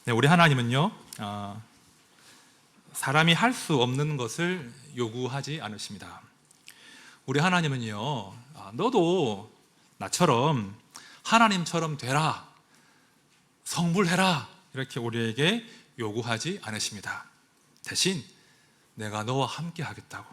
네, 우리 하나님은요, 사람이 할 수 없는 것을 요구하지 않으십니다. 우리 하나님은요, 너도 나처럼 하나님처럼 되라, 성불해라, 이렇게 우리에게 요구하지 않으십니다. 대신 내가 너와 함께 하겠다고,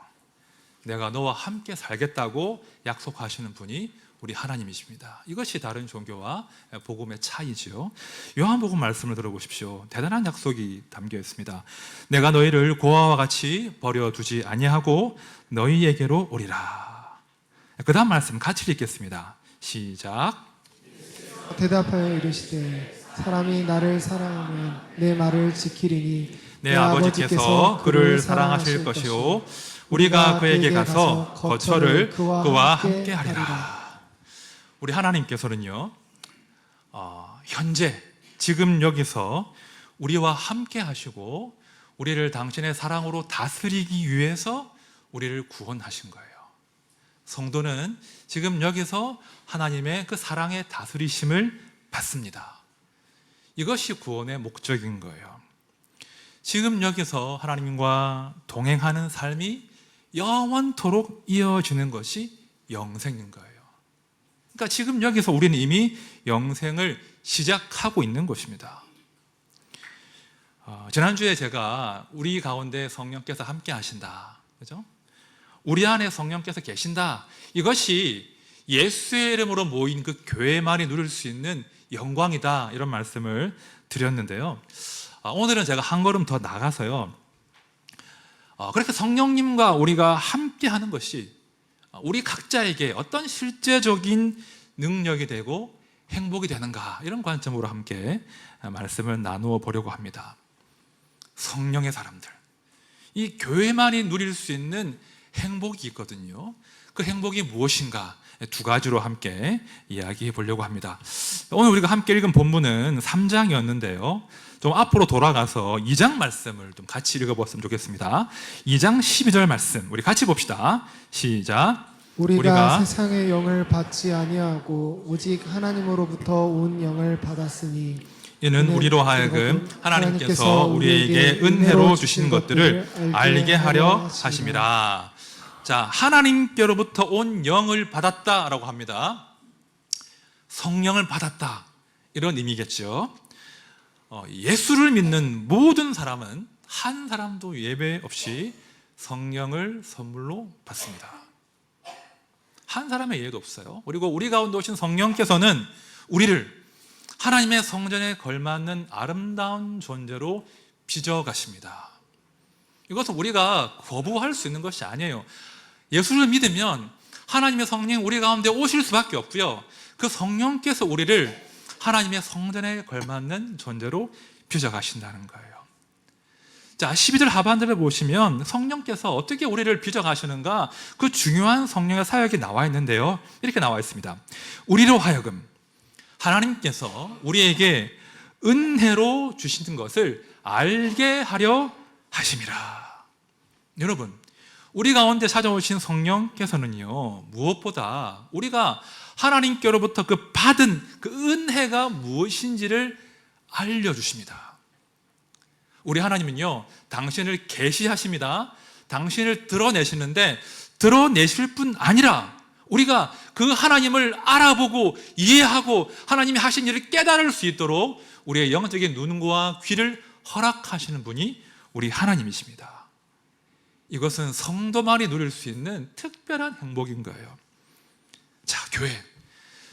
내가 너와 함께 살겠다고 약속하시는 분이 우리 하나님이십니다. 이것이 다른 종교와 복음의 차이지요. 요한복음 말씀을 들어보십시오. 대단한 약속이 담겨 있습니다. 내가 너희를 고아와 같이 버려두지 아니하고 너희에게로 오리라. 그 다음 말씀 같이 읽겠습니다. 시작. 대답하여 이르시되 사람이 나를 사랑하면 내 말을 지키리니 내 아버지께서 그를 사랑하실 것이요 우리가 그에게 가서 거처를 그와 함께 하리라. 우리 하나님께서는요, 현재 지금 여기서 우리와 함께 하시고 우리를 당신의 사랑으로 다스리기 위해서 우리를 구원하신 거예요. 성도는 지금 여기서 하나님의 그 사랑의 다스리심을 받습니다. 이것이 구원의 목적인 거예요. 지금 여기서 하나님과 동행하는 삶이 영원토록 이어지는 것이 영생인 거예요. 그러니까 지금 여기서 우리는 이미 영생을 시작하고 있는 것입니다. 지난주에 제가 우리 가운데 성령께서 함께 하신다, 그죠? 우리 안에 성령께서 계신다, 이것이 예수의 이름으로 모인 그 교회만이 누릴 수 있는 영광이다, 이런 말씀을 드렸는데요. 오늘은 제가 한 걸음 더 나가서요, 그렇게 성령님과 우리가 함께 하는 것이 우리 각자에게 어떤 실제적인 능력이 되고 행복이 되는가, 이런 관점으로 함께 말씀을 나누어 보려고 합니다. 성령의 사람들, 이 교회만이 누릴 수 있는 행복이 있거든요. 그 행복이 무엇인가, 두 가지로 함께 이야기해 보려고 합니다. 오늘 우리가 함께 읽은 본문은 3장이었는데요 좀 앞으로 돌아가서 2장 말씀을 좀 같이 읽어봤으면 좋겠습니다. 2장 12절 말씀 우리 같이 봅시다. 시작. 우리가 세상의 영을 받지 아니하고 오직 하나님으로부터 온 영을 받았으니 이는 우리로 하여금 하나님께서 우리에게 은혜로 주신 것들을 알게 하려 하심이라. 자, 하나님께로부터 온 영을 받았다라고 합니다. 성령을 받았다, 이런 의미겠죠. 예수를 믿는 모든 사람은 한 사람도 예외 없이 성령을 선물로 받습니다. 한 사람의 예외도 없어요. 그리고 우리 가운데 오신 성령께서는 우리를 하나님의 성전에 걸맞는 아름다운 존재로 빚어가십니다. 이것은 우리가 거부할 수 있는 것이 아니에요. 예수를 믿으면 하나님의 성령 우리 가운데 오실 수밖에 없고요, 그 성령께서 우리를 하나님의 성전에 걸맞는 존재로 빚어가신다는 거예요. 자, 12절 하반절을 보시면 성령께서 어떻게 우리를 빚어가시는가, 그 중요한 성령의 사역이 나와 있는데요, 이렇게 나와 있습니다. 우리로 하여금 하나님께서 우리에게 은혜로 주시는 것을 알게 하려 하심이라. 여러분, 우리 가운데 찾아오신 성령께서는요, 무엇보다 우리가 하나님께로부터 그 받은 그 은혜가 무엇인지를 알려주십니다. 우리 하나님은요, 당신을 계시하십니다. 당신을 드러내시는데 드러내실 뿐 아니라 우리가 그 하나님을 알아보고 이해하고 하나님이 하신 일을 깨달을 수 있도록 우리의 영적인 눈과 귀를 허락하시는 분이 우리 하나님이십니다. 이것은 성도만이 누릴 수 있는 특별한 행복인 거예요. 자, 교회,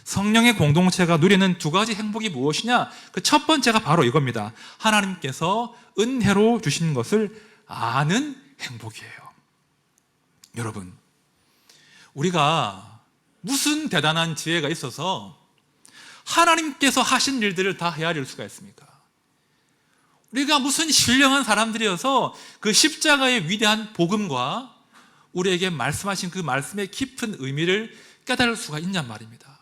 성령의 공동체가 누리는 두 가지 행복이 무엇이냐? 그 첫 번째가 바로 이겁니다. 하나님께서 은혜로 주신 것을 아는 행복이에요. 여러분, 우리가 무슨 대단한 지혜가 있어서 하나님께서 하신 일들을 다 헤아릴 수가 있습니까? 우리가 무슨 신령한 사람들이어서 그 십자가의 위대한 복음과 우리에게 말씀하신 그 말씀의 깊은 의미를 깨달을 수가 있냔 말입니다.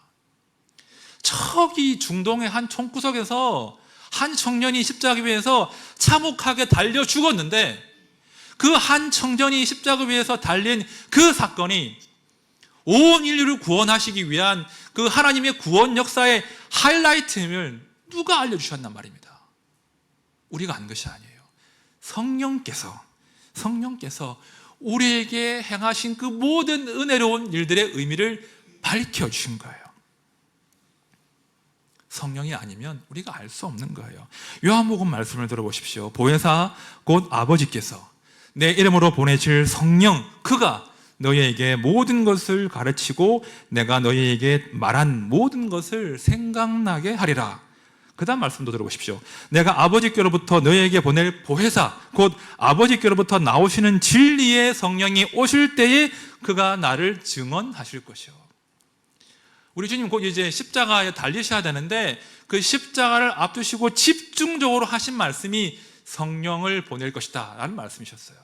저기 중동의 한 총구석에서 한 청년이 십자가 위에서 참혹하게 달려 죽었는데, 그 한 청년이 십자가 위에서 달린 그 사건이 온 인류를 구원하시기 위한 그 하나님의 구원 역사의 하이라이트임을 누가 알려주셨단 말입니다. 우리가 한 것이 아니에요. 성령께서 우리에게 행하신 그 모든 은혜로운 일들의 의미를 밝혀주신 거예요. 성령이 아니면 우리가 알 수 없는 거예요. 요한복음 말씀을 들어보십시오. 보혜사 곧 아버지께서 내 이름으로 보내실 성령, 그가 너희에게 모든 것을 가르치고 내가 너희에게 말한 모든 것을 생각나게 하리라. 그 다음 말씀도 들어보십시오. 내가 아버지께로부터 너희에게 보낼 보혜사 곧 아버지께로부터 나오시는 진리의 성령이 오실 때에 그가 나를 증언하실 것이요. 우리 주님 곧 이제 십자가에 달리셔야 되는데 그 십자가를 앞두시고 집중적으로 하신 말씀이 성령을 보낼 것이다 라는 말씀이셨어요.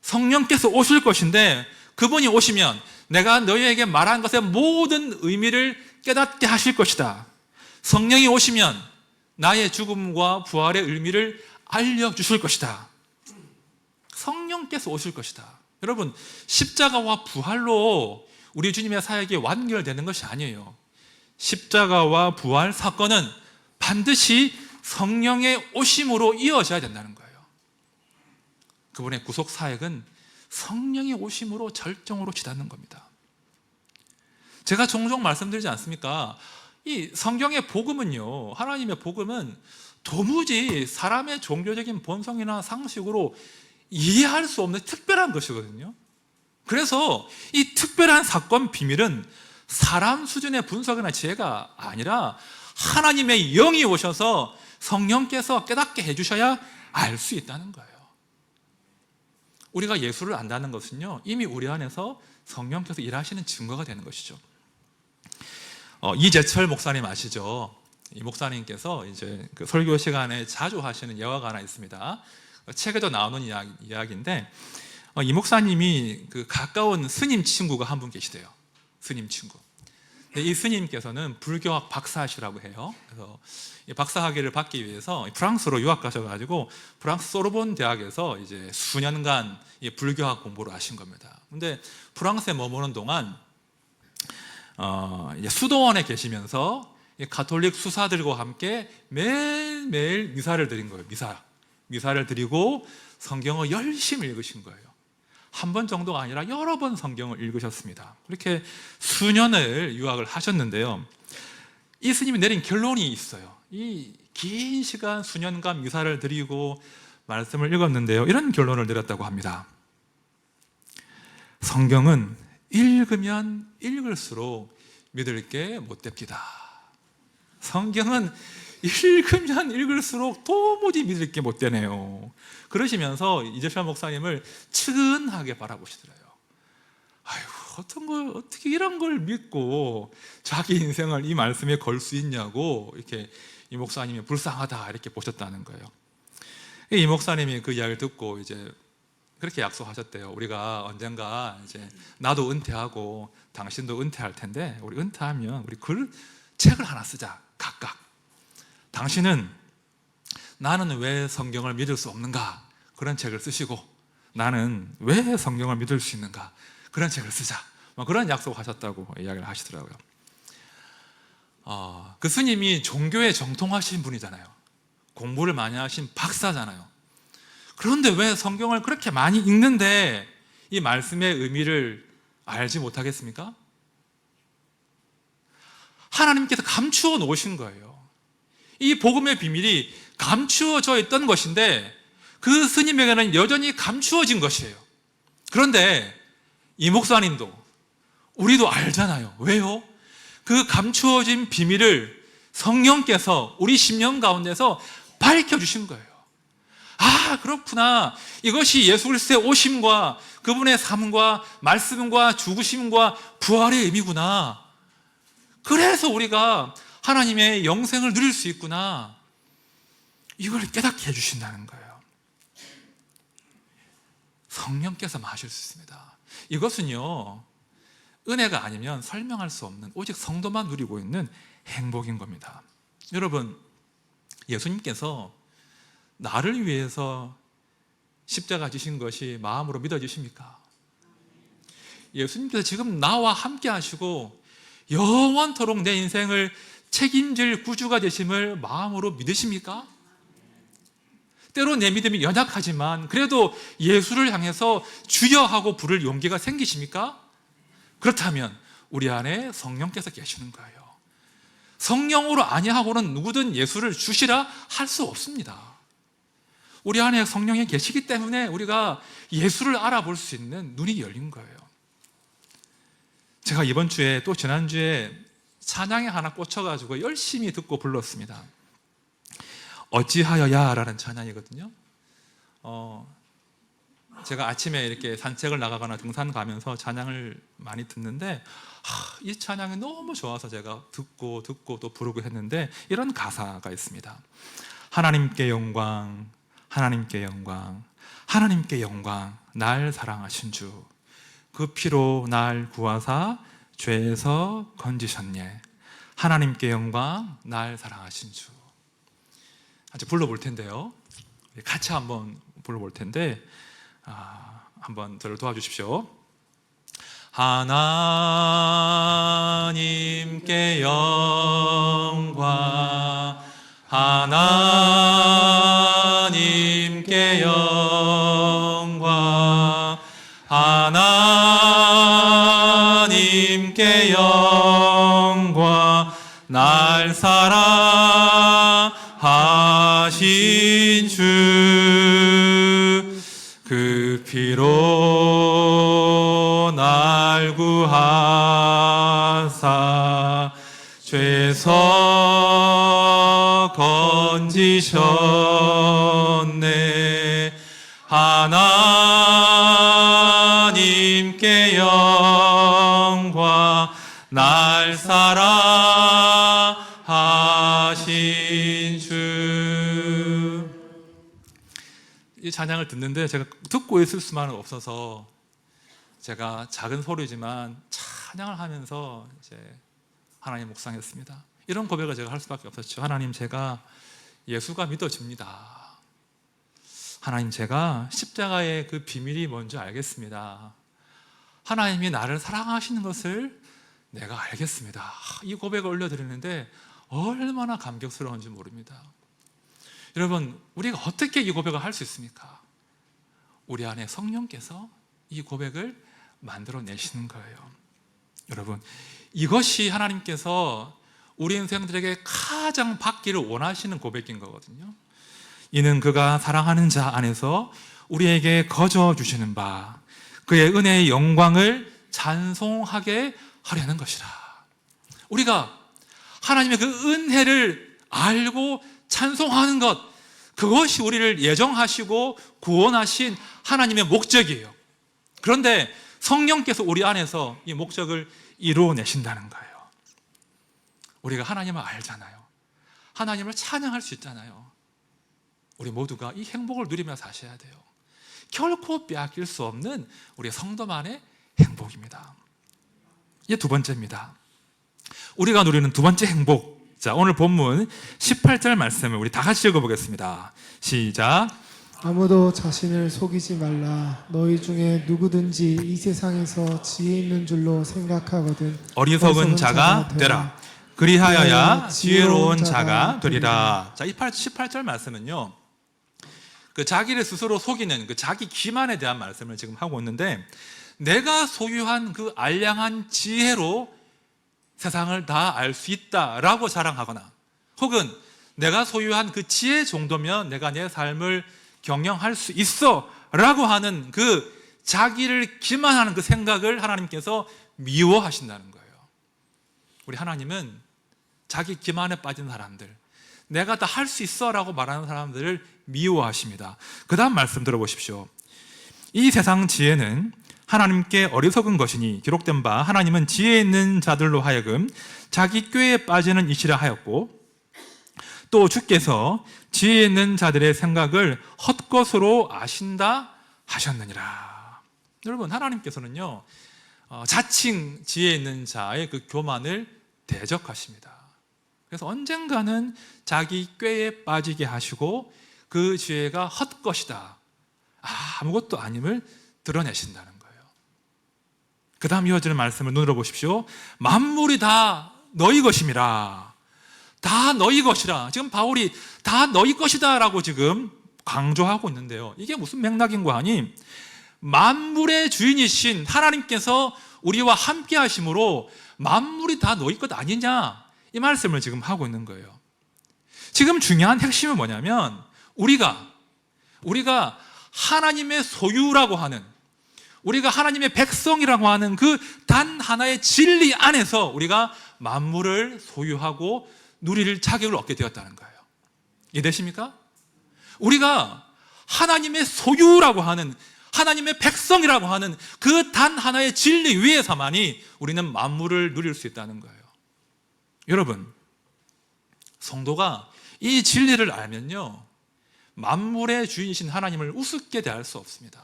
성령께서 오실 것인데 그분이 오시면 내가 너희에게 말한 것의 모든 의미를 깨닫게 하실 것이다. 성령이 오시면 나의 죽음과 부활의 의미를 알려주실 것이다. 성령께서 오실 것이다. 여러분, 십자가와 부활로 우리 주님의 사역이 완결되는 것이 아니에요. 십자가와 부활 사건은 반드시 성령의 오심으로 이어져야 된다는 거예요. 그분의 구속 사역은 성령의 오심으로 절정으로 치닫는 겁니다. 제가 종종 말씀드리지 않습니까? 이 성경의 복음은요, 하나님의 복음은 도무지 사람의 종교적인 본성이나 상식으로 이해할 수 없는 특별한 것이거든요. 그래서 이 특별한 사건 비밀은 사람 수준의 분석이나 지혜가 아니라 하나님의 영이 오셔서 성령께서 깨닫게 해주셔야 알 수 있다는 거예요. 우리가 예수를 안다는 것은요, 이미 우리 안에서 성령께서 일하시는 증거가 되는 것이죠. 이재철 목사님 아시죠? 이 목사님께서 이제 그 설교 시간에 자주 하시는 예화가 하나 있습니다. 책에도 나오는 이야기인데, 이 목사님이 그 가까운 스님 친구가 한 분 계시대요. 스님 친구. 근데 이 스님께서는 불교학 박사시라고 해요. 그래서 이 박사학위를 받기 위해서 프랑스로 유학 가셔가지고 프랑스 소르본 대학에서 이제 수년간 이 불교학 공부를 하신 겁니다. 근데 프랑스에 머무는 동안 이제 수도원에 계시면서 가톨릭 수사들과 함께 매일매일 미사를 드린 거예요. 미사를 드리고 성경을 열심히 읽으신 거예요. 한 번 정도가 아니라 여러 번 성경을 읽으셨습니다. 그렇게 수년을 유학을 하셨는데요, 이 스님이 내린 결론이 있어요. 이 긴 시간 수년간 미사를 드리고 말씀을 읽었는데요, 이런 결론을 내렸다고 합니다. 성경은 읽으면 읽을수록 믿을 게 못됩니다. 성경은 읽으면 읽을수록 도무지 믿을 게 못되네요. 그러시면서 이재철 목사님을 측은하게 바라보시더래요. 아이고, 어떻게 이런 걸 믿고 자기 인생을 이 말씀에 걸 수 있냐고 이렇게 이 목사님이 불쌍하다 이렇게 보셨다는 거예요. 이 목사님이 그 이야기를 듣고 이제 그렇게 약속하셨대요. 우리가 언젠가 이제 나도 은퇴하고 당신도 은퇴할 텐데 우리 은퇴하면 우리 책을 하나 쓰자, 각각. 당신은 나는 왜 성경을 믿을 수 없는가? 그런 책을 쓰시고 나는 왜 성경을 믿을 수 있는가? 그런 책을 쓰자. 그런 약속하셨다고 이야기를 하시더라고요. 그 스님이 종교에 정통하신 분이잖아요. 공부를 많이 하신 박사잖아요. 그런데 왜 성경을 그렇게 많이 읽는데 이 말씀의 의미를 알지 못하겠습니까? 하나님께서 감추어 놓으신 거예요. 이 복음의 비밀이 감추어져 있던 것인데 그 스님에게는 여전히 감추어진 것이에요. 그런데 이 목사님도 우리도 알잖아요. 왜요? 그 감추어진 비밀을 성령께서 우리 심령 가운데서 밝혀주신 거예요. 아, 그렇구나. 이것이 예수 그리스도의 오심과 그분의 삶과 말씀과 죽으심과 부활의 의미구나. 그래서 우리가 하나님의 영생을 누릴 수 있구나. 이걸 깨닫게 해주신다는 거예요. 성령께서 마실 수 있습니다. 이것은요, 은혜가 아니면 설명할 수 없는 오직 성도만 누리고 있는 행복인 겁니다. 여러분, 예수님께서 나를 위해서 십자가 지신 것이 마음으로 믿어지십니까? 예수님께서 지금 나와 함께 하시고 영원토록 내 인생을 책임질 구주가 되심을 마음으로 믿으십니까? 때로 내 믿음이 연약하지만 그래도 예수를 향해서 주여 하고 부를 용기가 생기십니까? 그렇다면 우리 안에 성령께서 계시는 거예요. 성령으로 아니하고는 누구든 예수를 주시라 할 수 없습니다. 우리 안에 성령이 계시기 때문에 우리가 예수를 알아볼 수 있는 눈이 열린 거예요. 제가 이번 주에 또 지난주에 찬양에 하나 꽂혀가지고 열심히 듣고 불렀습니다. 어찌하여야 라는 찬양이거든요. 제가 아침에 이렇게 산책을 나가거나 등산 가면서 찬양을 많이 듣는데 이 찬양이 너무 좋아서 제가 듣고 또 부르고 했는데 이런 가사가 있습니다. 하나님께 영광, 하나님께 영광, 하나님께 영광, 날 사랑하신 주, 그 피로 날 구하사 죄에서 건지셨네. 하나님께 영광, 날 사랑하신 주. 아직 불러볼 텐데요. 같이 한번 불러볼 텐데 한번 저를 도와주십시오. 하나님께 영광, 하나님께 영광, 하나님께 영광, 날 사랑하신 주, 그 피로 날 구하사 죄에서 건지셨네. 하나님께 영광, 날 사랑하신 주. 이 찬양을 듣는데 제가 듣고 있을 수만은 없어서 제가 작은 소리지만 찬양을 하면서 이제 하나님 묵상했습니다. 이런 고백을 제가 할 수밖에 없었죠. 하나님, 제가 예수가 믿어집니다. 하나님, 제가 십자가의 그 비밀이 뭔지 알겠습니다. 하나님이 나를 사랑하시는 것을 내가 알겠습니다. 이 고백을 올려드리는데 얼마나 감격스러운지 모릅니다. 여러분, 우리가 어떻게 이 고백을 할 수 있습니까? 우리 안에 성령께서 이 고백을 만들어내시는 거예요. 여러분, 이것이 하나님께서 우리 인생들에게 가장 받기를 원하시는 고백인 거거든요. 이는 그가 사랑하는 자 안에서 우리에게 거저 주시는 바 그의 은혜의 영광을 찬송하게 하려는 것이라. 우리가 하나님의 그 은혜를 알고 찬송하는 것, 그것이 우리를 예정하시고 구원하신 하나님의 목적이에요. 그런데 성령께서 우리 안에서 이 목적을 이루어내신다는 거예요. 우리가 하나님을 알잖아요. 하나님을 찬양할 수 있잖아요. 우리 모두가 이 행복을 누리며 사셔야 돼요. 결코 빼앗길 수 없는 우리 성도만의 행복입니다. 이게 두 번째입니다. 우리가 누리는 두 번째 행복. 자, 오늘 본문 18절 말씀을 우리 다 같이 읽어보겠습니다. 시작. 아무도 자신을 속이지 말라. 너희 중에 누구든지 이 세상에서 지혜 있는 줄로 생각하거든 어리석은 자가 되라. 그리하여야 지혜로운 자가 되리라. 자, 이 18절 말씀은요, 그 자기를 스스로 속이는 그 자기 기만에 대한 말씀을 지금 하고 있는데, 내가 소유한 그 알량한 지혜로 세상을 다 알 수 있다라고 자랑하거나, 혹은 내가 소유한 그 지혜 정도면 내가 내 삶을 경영할 수 있어 라고 하는 그 자기를 기만하는 그 생각을 하나님께서 미워하신다는 거예요. 우리 하나님은 자기 기만에 빠진 사람들, 내가 다 할 수 있어 라고 말하는 사람들을 미워하십니다. 그 다음 말씀 들어보십시오. 이 세상 지혜는 하나님께 어리석은 것이니 기록된 바 하나님은 지혜 있는 자들로 하여금 자기 꾀에 빠지는 이시라 하였고, 또 주께서 지혜 있는 자들의 생각을 헛것으로 아신다 하셨느니라. 여러분, 하나님께서는요, 자칭 지혜 있는 자의 그 교만을 대적하십니다. 그래서 언젠가는 자기 꾀에 빠지게 하시고 그 지혜가 헛것이다, 아무것도 아님을 드러내신다는 거예요. 그 다음 이어지는 말씀을 눈으로 보십시오. 만물이 다 너희 것임이라. 다 너희 것이라. 지금 바울이 다 너희 것이다 라고 지금 강조하고 있는데요. 이게 무슨 맥락인가 하니 만물의 주인이신 하나님께서 우리와 함께 하심으로 만물이 다 너희 것 아니냐, 이 말씀을 지금 하고 있는 거예요. 지금 중요한 핵심은 뭐냐면 우리가 하나님의 소유라고 하는, 우리가 하나님의 백성이라고 하는 그 단 하나의 진리 안에서 우리가 만물을 소유하고 누릴 자격을 얻게 되었다는 거예요. 이해되십니까? 우리가 하나님의 소유라고 하는, 하나님의 백성이라고 하는 그 단 하나의 진리 위에서만이 우리는 만물을 누릴 수 있다는 거예요. 여러분, 성도가 이 진리를 알면요, 만물의 주인이신 하나님을 우습게 대할 수 없습니다.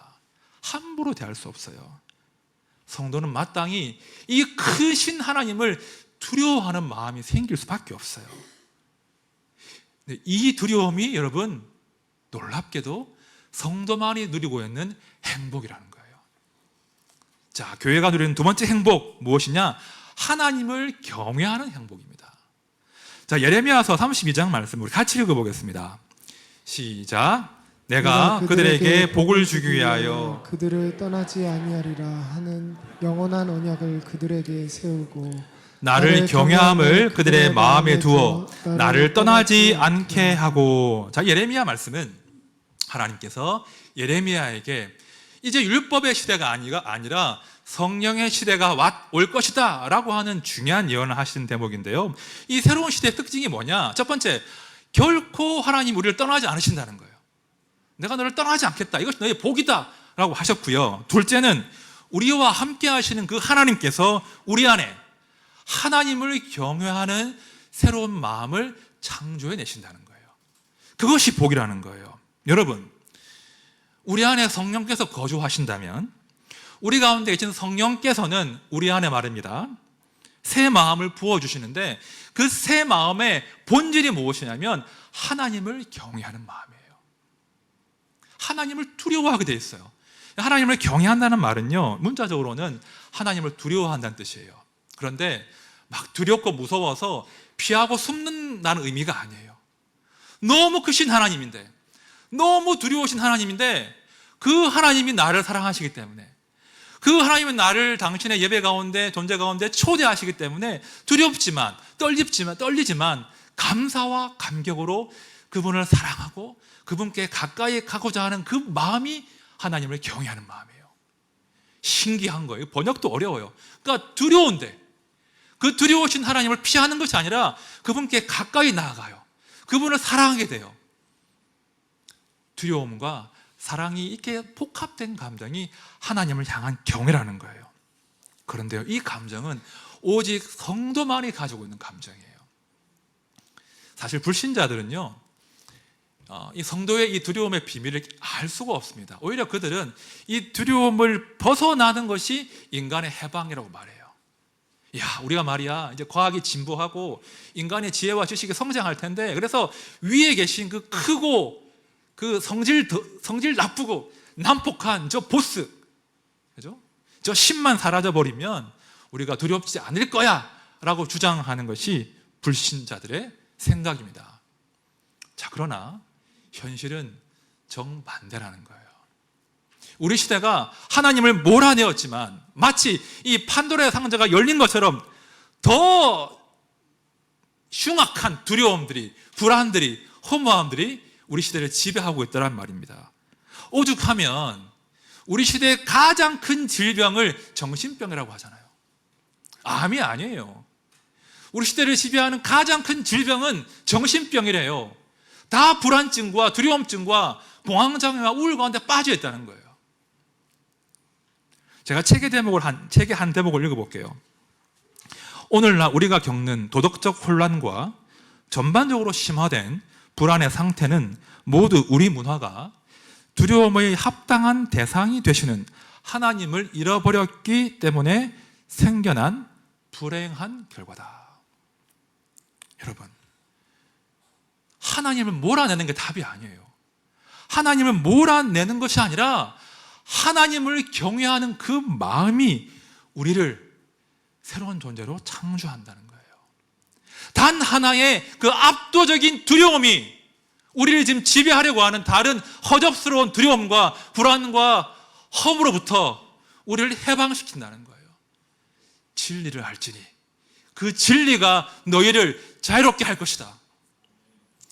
함부로 대할 수 없어요. 성도는 마땅히 이 크신 하나님을 두려워하는 마음이 생길 수밖에 없어요. 이 두려움이 여러분 놀랍게도 성도만이 누리고 있는 행복이라는 거예요. 자, 교회가 누리는 두 번째 행복 무엇이냐? 하나님을 경외하는 행복입니다. 자, 예레미야서 32장 말씀 우리 같이 읽어보겠습니다. 시작. 내가 그들에게 복을 주기 위하여 그들을 떠나지 아니하리라 하는 영원한 언약을 그들에게 세우고 나를 경외함을 그들의 마음에 두어 나를 떠나지 않게 하고. 자, 예레미야 말씀은 하나님께서 예레미야에게 이제 율법의 시대가 아니라 성령의 시대가 올 것이다 라고 하는 중요한 예언을 하시는 대목인데요, 이 새로운 시대의 특징이 뭐냐? 첫 번째, 결코 하나님 우리를 떠나지 않으신다는 거예요. 내가 너를 떠나지 않겠다, 이것이 너의 복이다 라고 하셨고요, 둘째는 우리와 함께 하시는 그 하나님께서 우리 안에 하나님을 경외하는 새로운 마음을 창조해 내신다는 거예요. 그것이 복이라는 거예요. 여러분, 우리 안에 성령께서 거주하신다면 우리 가운데 계신 성령께서는 우리 안에 말입니다, 새 마음을 부어주시는데 그 새 마음의 본질이 무엇이냐면 하나님을 경외하는 마음이에요. 하나님을 두려워하게 돼 있어요. 하나님을 경외한다는 말은요, 문자적으로는 하나님을 두려워한다는 뜻이에요. 그런데 막 두렵고 무서워서 피하고 숨는다는 의미가 아니에요. 너무 크신 하나님인데, 너무 두려우신 하나님인데 그 하나님이 나를 사랑하시기 때문에, 그 하나님은 나를 당신의 예배 가운데, 존재 가운데 초대하시기 때문에 두렵지만 떨리지만 감사와 감격으로 그분을 사랑하고 그분께 가까이 가고자 하는 그 마음이 하나님을 경외하는 마음이에요. 신기한 거예요. 번역도 어려워요. 그러니까 두려운데 그 두려우신 하나님을 피하는 것이 아니라 그분께 가까이 나아가요. 그분을 사랑하게 돼요. 두려움과 사랑이 이렇게 복합된 감정이 하나님을 향한 경외라는 거예요. 그런데요, 이 감정은 오직 성도만이 가지고 있는 감정이에요. 사실 불신자들은요, 이 성도의 이 두려움의 비밀을 알 수가 없습니다. 오히려 그들은 이 두려움을 벗어나는 것이 인간의 해방이라고 말해요. 야, 우리가 말이야 이제 과학이 진보하고 인간의 지혜와 지식이 성장할 텐데, 그래서 위에 계신 그 크고 그 성질 나쁘고 난폭한 저 보스, 그죠? 저 신만 사라져 버리면 우리가 두렵지 않을 거야 라고 주장하는 것이 불신자들의 생각입니다. 자, 그러나 현실은 정반대라는 거예요. 우리 시대가 하나님을 몰아내었지만 마치 이 판도라의 상자가 열린 것처럼 더 흉악한 두려움들이, 불안들이, 허무함들이 우리 시대를 지배하고 있다는 말입니다. 오죽하면 우리 시대의 가장 큰 질병을 정신병이라고 하잖아요. 암이 아니에요. 우리 시대를 지배하는 가장 큰 질병은 정신병이래요. 다 불안증과 두려움증과 공황장애와 우울 가운데 빠져 있다는 거예요. 제가 책의 한 대목을 읽어볼게요. 오늘날 우리가 겪는 도덕적 혼란과 전반적으로 심화된 불안의 상태는 모두 우리 문화가 두려움의 합당한 대상이 되시는 하나님을 잃어버렸기 때문에 생겨난 불행한 결과다. 여러분, 하나님을 몰아내는 게 답이 아니에요. 하나님을 몰아내는 것이 아니라 하나님을 경외하는 그 마음이 우리를 새로운 존재로 창조한다는 거예요. 단 하나의 그 압도적인 두려움이 우리를 지금 지배하려고 하는 다른 허접스러운 두려움과 불안과 허물로부터 우리를 해방시킨다는 거예요. 진리를 알지니 그 진리가 너희를 자유롭게 할 것이다.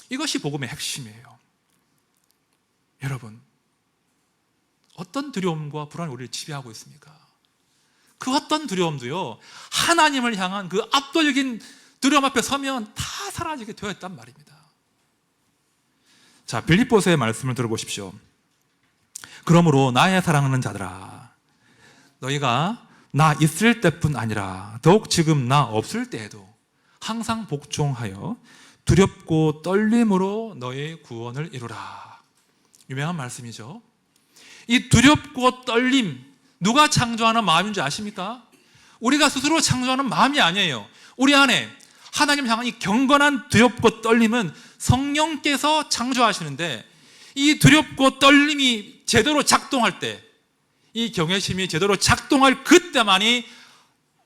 이것이 복음의 핵심이에요. 여러분, 어떤 두려움과 불안이 우리를 지배하고 있습니까? 그 어떤 두려움도요, 하나님을 향한 그 압도적인 두려움 앞에 서면 다 사라지게 되어 있단 말입니다. 자, 빌립보서의 말씀을 들어보십시오. 그러므로 나의 사랑하는 자들아, 너희가 나 있을 때뿐 아니라 더욱 지금 나 없을 때에도 항상 복종하여 두렵고 떨림으로 너의 구원을 이루라. 유명한 말씀이죠. 이 두렵고 떨림, 누가 창조하는 마음인 줄 아십니까? 우리가 스스로 창조하는 마음이 아니에요. 우리 안에 하나님 향한 이 경건한 두렵고 떨림은 성령께서 창조하시는데, 이 두렵고 떨림이 제대로 작동할 때, 이 경외심이 제대로 작동할 그때만이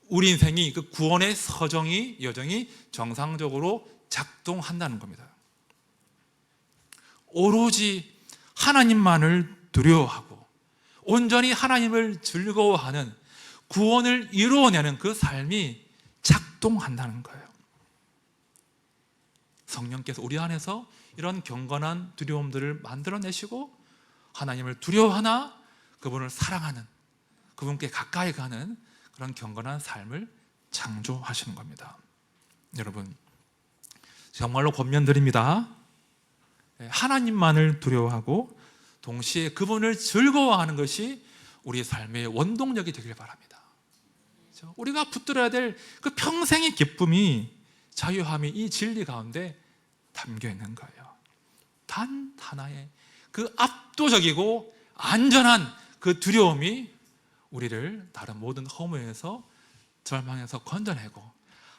우리 인생이 그 구원의 여정이 정상적으로 작동한다는 겁니다. 오로지 하나님만을 두려워하고 온전히 하나님을 즐거워하는 구원을 이루어내는 그 삶이 작동한다는 거예요. 성령께서 우리 안에서 이런 경건한 두려움들을 만들어내시고 하나님을 두려워하나 그분을 사랑하는, 그분께 가까이 가는 그런 경건한 삶을 창조하시는 겁니다. 여러분, 정말로 권면드립니다. 하나님만을 두려워하고 동시에 그분을 즐거워하는 것이 우리 삶의 원동력이 되길 바랍니다. 우리가 붙들어야 될 그 평생의 기쁨이, 자유함이 이 진리 가운데 담겨 있는 거예요. 단 하나의 그 압도적이고 안전한 그 두려움이 우리를 다른 모든 허무에서, 절망에서 건져내고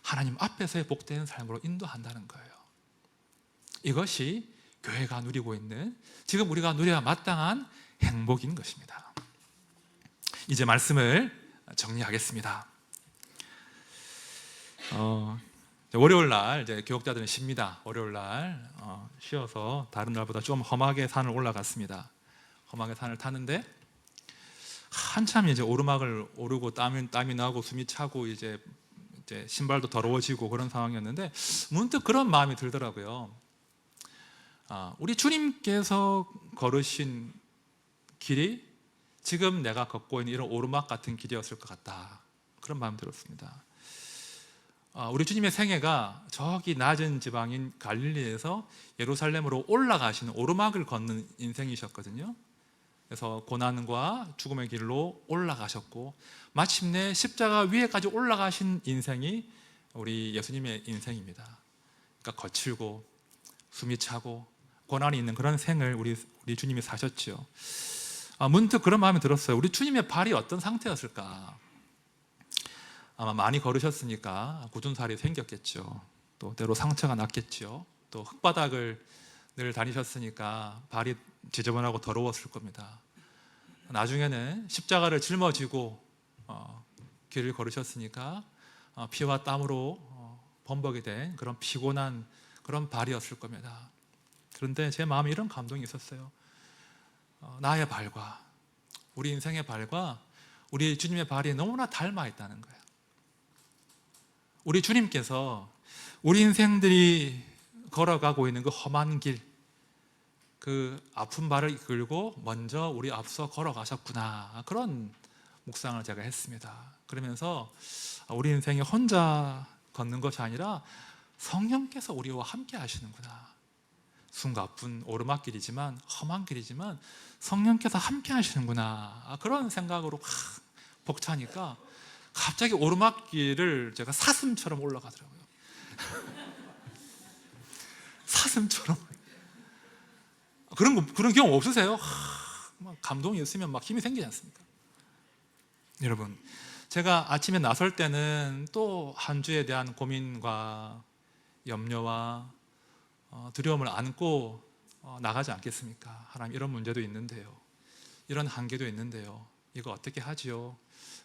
하나님 앞에서의 복된 삶으로 인도한다는 거예요. 이것이 교회가 누리고 있는, 지금 우리가 누려야 마땅한 행복인 것입니다. 이제 말씀을 정리하겠습니다. 월요일 날 이제 교역자들은 쉽니다. 월요일 날 쉬어서 다른 날보다 좀 험하게 산을 올라갔습니다. 험하게 산을 타는데 한참 이제 오르막을 오르고 땀이 나고 숨이 차고 이제 신발도 더러워지고 그런 상황이었는데 문득 그런 마음이 들더라고요. 우리 주님께서 걸으신 길이 지금 내가 걷고 있는 이런 오르막 같은 길이었을 것 같다, 그런 마음이 들었습니다. 우리 주님의 생애가 저기 낮은 지방인 갈릴리에서 예루살렘으로 올라가시는 오르막을 걷는 인생이셨거든요. 그래서 고난과 죽음의 길로 올라가셨고 마침내 십자가 위에까지 올라가신 인생이 우리 예수님의 인생입니다. 그러니까 거칠고 숨이 차고 고난이 있는 그런 생을 우리 주님이 사셨죠. 문득 그런 마음이 들었어요. 우리 주님의 발이 어떤 상태였을까? 아마 많이 걸으셨으니까 굳은 살이 생겼겠죠. 또 때로 상처가 났겠죠. 또 흙바닥을 늘 다니셨으니까 발이 지저분하고 더러웠을 겁니다. 나중에는 십자가를 짊어지고 길을 걸으셨으니까 피와 땀으로 범벅이 된 그런 피곤한 그런 발이었을 겁니다. 그런데 제 마음에 이런 감동이 있었어요. 나의 발과 우리 인생의 발과 우리 주님의 발이 너무나 닮아 있다는 거예요. 우리 주님께서 우리 인생들이 걸어가고 있는 그 험한 길, 그 아픈 발을 이끌고 먼저 우리 앞서 걸어가셨구나, 그런 묵상을 제가 했습니다. 그러면서 우리 인생이 혼자 걷는 것이 아니라 성령께서 우리와 함께 하시는구나. 숨가쁜 오르막길이지만, 험한 길이지만 성령께서 함께 하시는구나, 그런 생각으로 벅차니까 갑자기 오르막길을 제가 사슴처럼 올라가더라고요. 사슴처럼. 그런 경험 없으세요? 막 감동이 있으면 막 힘이 생기지 않습니까? 여러분, 제가 아침에 나설 때는 또 한 주에 대한 고민과 염려와 두려움을 안고 나가지 않겠습니까? 하나님, 이런 문제도 있는데요, 이런 한계도 있는데요, 이거 어떻게 하지요?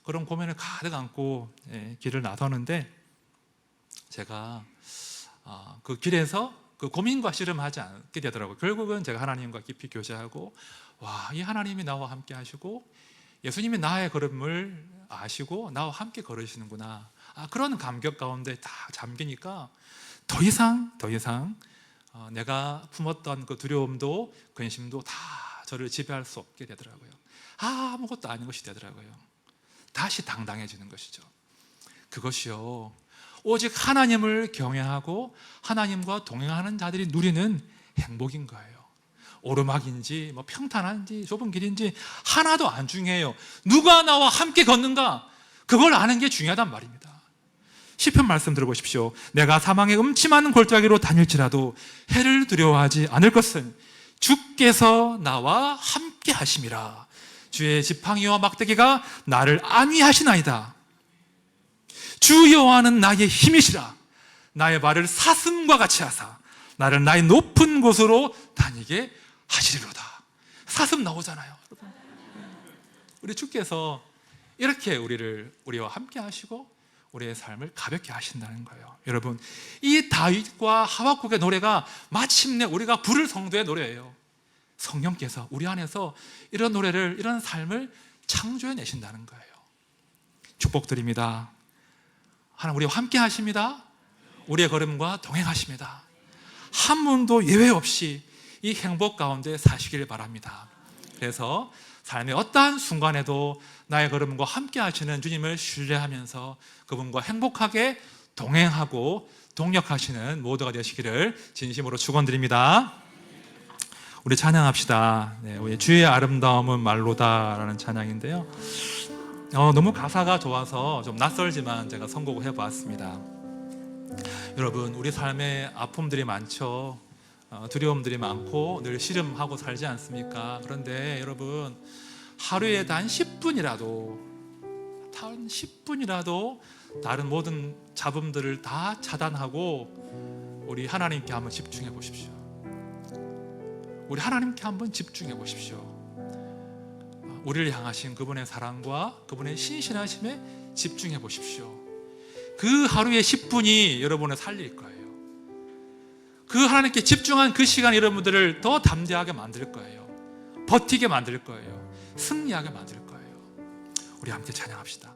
그런 고민을 가득 안고 길을 나서는데 제가 그 길에서 그 고민과 씨름하지 않게 되더라고요. 결국은 제가 하나님과 깊이 교제하고, 와, 이 하나님이 나와 함께 하시고 예수님이 나의 걸음을 아시고 나와 함께 걸으시는구나, 그런 감격 가운데 다 잠기니까 더 이상 내가 품었던 그 두려움도 근심도 다 저를 지배할 수 없게 되더라고요. 아무것도 아닌 것이 되더라고요. 다시 당당해지는 것이죠. 그것이요, 오직 하나님을 경외하고 하나님과 동행하는 자들이 누리는 행복인 거예요. 오르막인지 뭐 평탄한지 좁은 길인지 하나도 안 중요해요. 누가 나와 함께 걷는가, 그걸 아는 게 중요하단 말입니다. 시편 말씀 들어보십시오. 내가 사망의 음침한 골짜기로 다닐지라도 해를 두려워하지 않을 것은 주께서 나와 함께 하심이라. 주의 지팡이와 막대기가 나를 안위하시나이다. 주 여호와는 나의 힘이시라. 나의 발을 사슴과 같이 하사 나를 나의 높은 곳으로 다니게 하시리로다. 사슴 나오잖아요, 여러분. 우리 주께서 이렇게 우리와 함께 하시고 우리의 삶을 가볍게 하신다는 거예요. 여러분, 이 다윗과 하박국의 노래가 마침내 우리가 부를 성도의 노래예요. 성령께서 우리 안에서 이런 노래를, 이런 삶을 창조해 내신다는 거예요. 축복드립니다. 하나님 우리와 함께 하십니다. 우리의 걸음과 동행하십니다. 한 분도 예외 없이 이 행복 가운데 사시길 바랍니다. 그래서 삶의 어떠한 순간에도 나의 걸음과 함께 하시는 주님을 신뢰하면서 그분과 행복하게 동행하고 동력하시는 모두가 되시기를 진심으로 축원드립니다. 우리 찬양합시다. 네, 우리 주의 아름다움은 말로다라는 찬양인데요. 너무 가사가 좋아서 좀 낯설지만 제가 선곡을 해보았습니다. 여러분, 우리 삶에 아픔들이 많죠. 두려움들이 많고 늘 씨름하고 살지 않습니까? 그런데 여러분, 하루에 단 10분이라도 다른 모든 잡음들을 다 차단하고 우리 하나님께 한번 집중해 보십시오. 우리 하나님께 한번 집중해 보십시오. 우리를 향하신 그분의 사랑과 그분의 신실하심에 집중해 보십시오. 그 하루의 10분이 여러분을 살릴 거예요. 그 하나님께 집중한 그 시간이 여러분들을 더 담대하게 만들 거예요. 버티게 만들 거예요. 승리하게 만들 거예요. 우리 함께 찬양합시다.